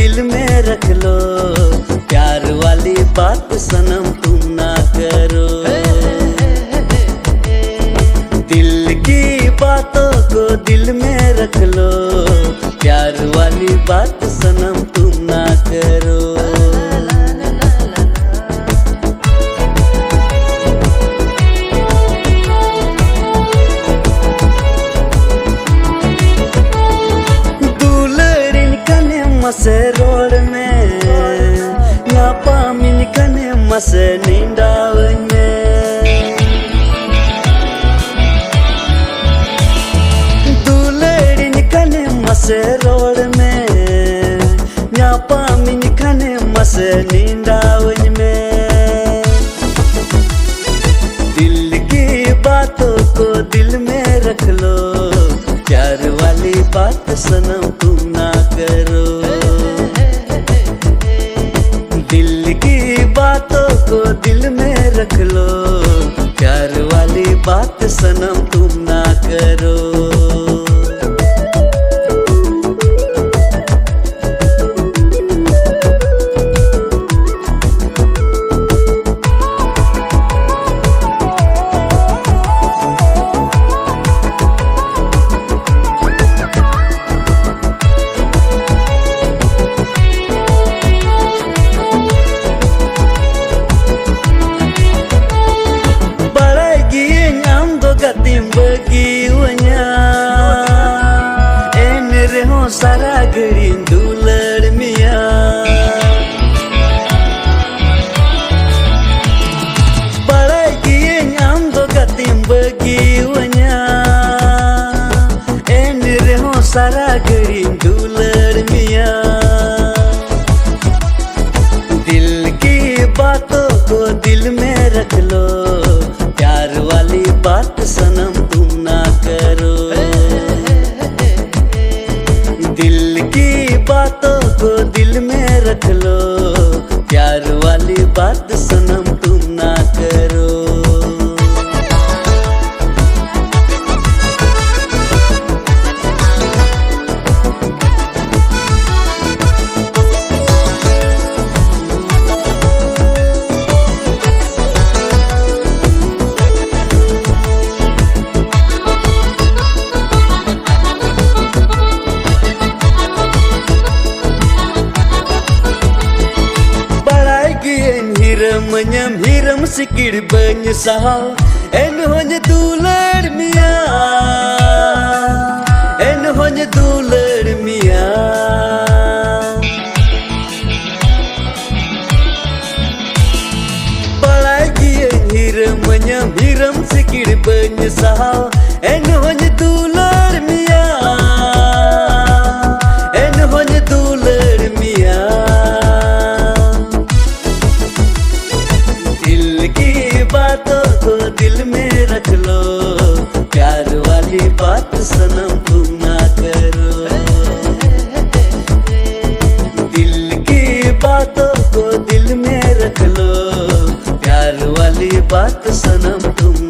दिल में रख लो, प्यार वाली बात सनम तुम ना करो। दिल की बातों को दिल में रख लो, प्यार वाली बात सनम तुम ना करो। मसे रोड में ngapa min kane mase nindawnya dulerin kane mase road में ngapa min kane mase nindawnya में। दिल की बातों को दिल में रख लो, प्यार वाली बात सनम तुम ना करो। दिल की बातों को दिल में रख लो, प्यार वाली बात सनम तुम ना करो। Bagiwanya enere ho sara garin dular miya balai kiye nyam do gatim bagiwanya enere ho sara garin dular miya। दिल की बातों को दिल में रख लो, प्यार वाली बात सनम तुम ना करो। दिल की बातों को दिल में रख लो, प्यार वाली बात सनम तुम ना करो। Hiram hiram sikir banyak sahal, en hanya dular mia, en hanya dular mia. Palagi hiram sikir banyak sahal, en hanya dular mia, en hanya dular mia। बातों को दिल में रख लो, प्यार वाली बात सनम तुम ना करो। दिल की बातों को दिल में रख लो, प्यार वाली बात सनम तुम